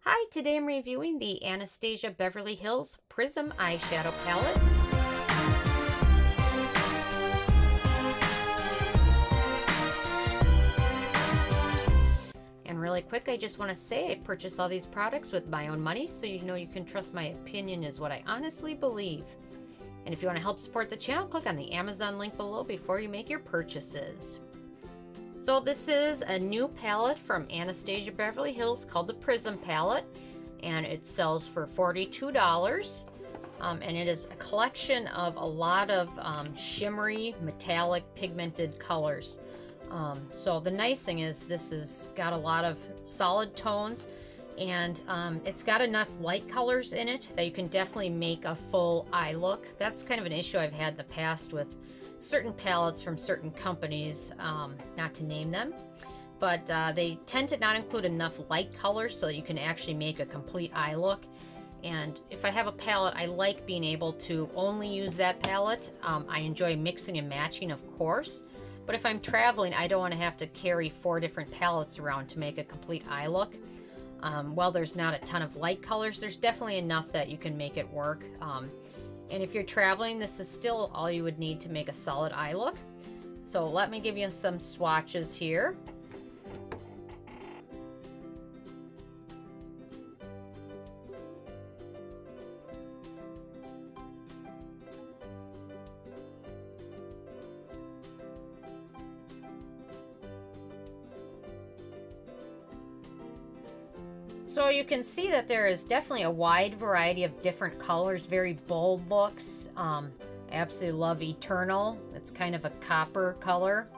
Hi, today I'm reviewing the Anastasia Beverly Hills Prism Eyeshadow Palette. And really quick, I just want to say I purchased all these products with my own money, so you know you can trust my opinion is what I honestly believe. And if you want to help support the channel, click on the Amazon link below before you make your purchases. So this is a new palette from Anastasia Beverly Hills called the Prism Palette, and it sells for $42. And it is a collection of a lot of shimmery, metallic, pigmented colors. So the nice thing is this has got a lot of solid tones, and it's got enough light colors in it that you can definitely make a full eye look. That's kind of an issue I've had in the past with certain palettes from certain companies, not to name them, but they tend to not include enough light colors so that you can actually make a complete eye look. And if I have a palette, I like being able to only use that palette. I enjoy mixing and matching, of course, but if I'm traveling, I don't want to have to carry 4 different palettes around to make a complete eye look. While there's not a ton of light colors, there's definitely enough that you can make it work. And if you're traveling, this is still all you would need to make a solid eye look. So let me give you some swatches here. So you can see that there is definitely a wide variety of different colors, very bold looks. I absolutely love Eternal. It's kind of a copper color.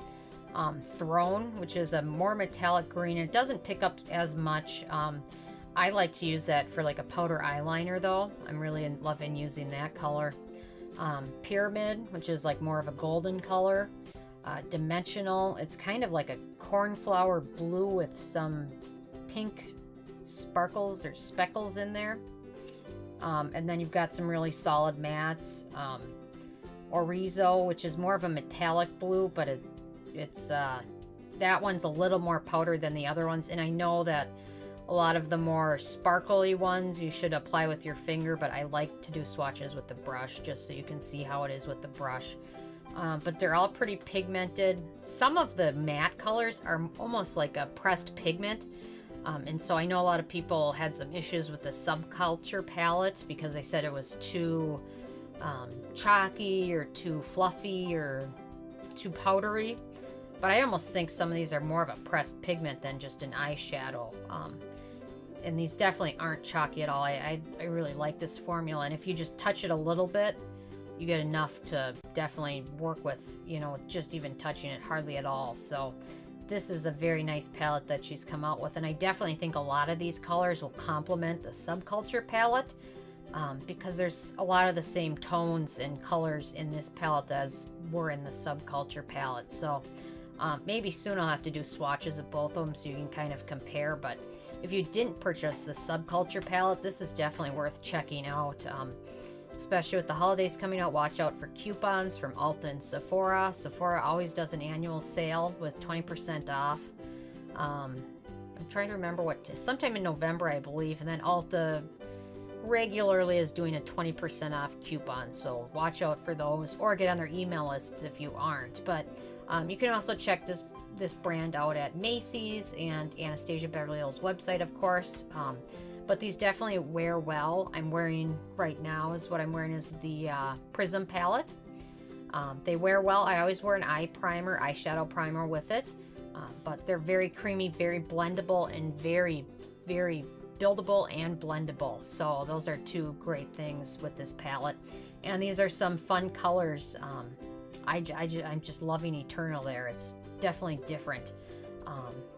Throne, which is a more metallic green. It doesn't pick up as much. I like to use that for like a powder eyeliner though. I'm really loving using that color. Pyramid, which is like more of a golden color. Dimensional, it's kind of like a cornflower blue with some pink sparkles or speckles in there. And then you've got some really solid mattes. Orizo, which is more of a metallic blue, but it's that one's a little more powder than the other ones. And I know that a lot of the more sparkly ones you should apply with your finger, but I like to do swatches with the brush just so you can see how it is with the brush. But they're all pretty pigmented. Some of the matte colors are almost like a pressed pigment. And so I know a lot of people had some issues with the Subculture palette because they said it was too chalky or too fluffy or too powdery. But I almost think some of these are more of a pressed pigment than just an eyeshadow. And these definitely aren't chalky at all. I really like this formula. And if you just touch it a little bit, you get enough to definitely work with, you know, just even touching it hardly at all. So this is a very nice palette that she's come out with, and I definitely think a lot of these colors will complement the Subculture palette because there's a lot of the same tones and colors in this palette as were in the Subculture palette. So maybe soon I'll have to do swatches of both of them so you can kind of compare, but if you didn't purchase the Subculture palette, this is definitely worth checking out. Especially with the holidays coming out, watch out for coupons from Ulta and Sephora. Sephora always does an annual sale with 20% off. I'm trying to remember sometime in November, I believe, and then Ulta regularly is doing a 20% off coupon, so watch out for those, or get on their email lists if you aren't. But you can also check this brand out at Macy's and Anastasia Beverly Hills website, of course. But these definitely wear well. I'm wearing right now is the Prism palette. They wear well. I always wear an eyeshadow primer with it. But they're very creamy, very blendable, and very, very buildable and blendable. So those are 2 great things with this palette. And these are some fun colors. I'm just loving Eternal there. It's definitely different.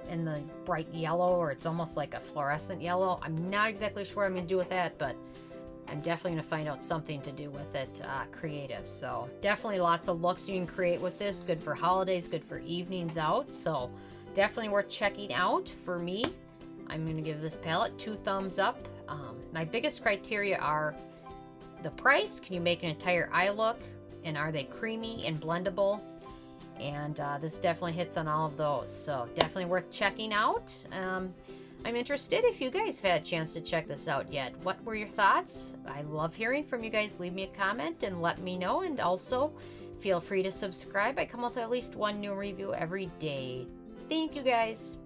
In the bright yellow, or it's almost like a fluorescent yellow. I'm not exactly sure what I'm going to do with that, but I'm definitely going to find out something to do with it creative. So definitely lots of looks you can create with this. Good for holidays, good for evenings out. So definitely worth checking out. For me, I'm going to give this palette 2 thumbs up. My biggest criteria are the price. Can you make an entire eye look? And are they creamy and blendable? And this definitely hits on all of those, so definitely worth checking out. I'm interested if you guys have had a chance to check this out yet. What were your thoughts? I love hearing from you guys. Leave me a comment and let me know. And also, feel free to subscribe. I come out with at least one new review every day. Thank you guys.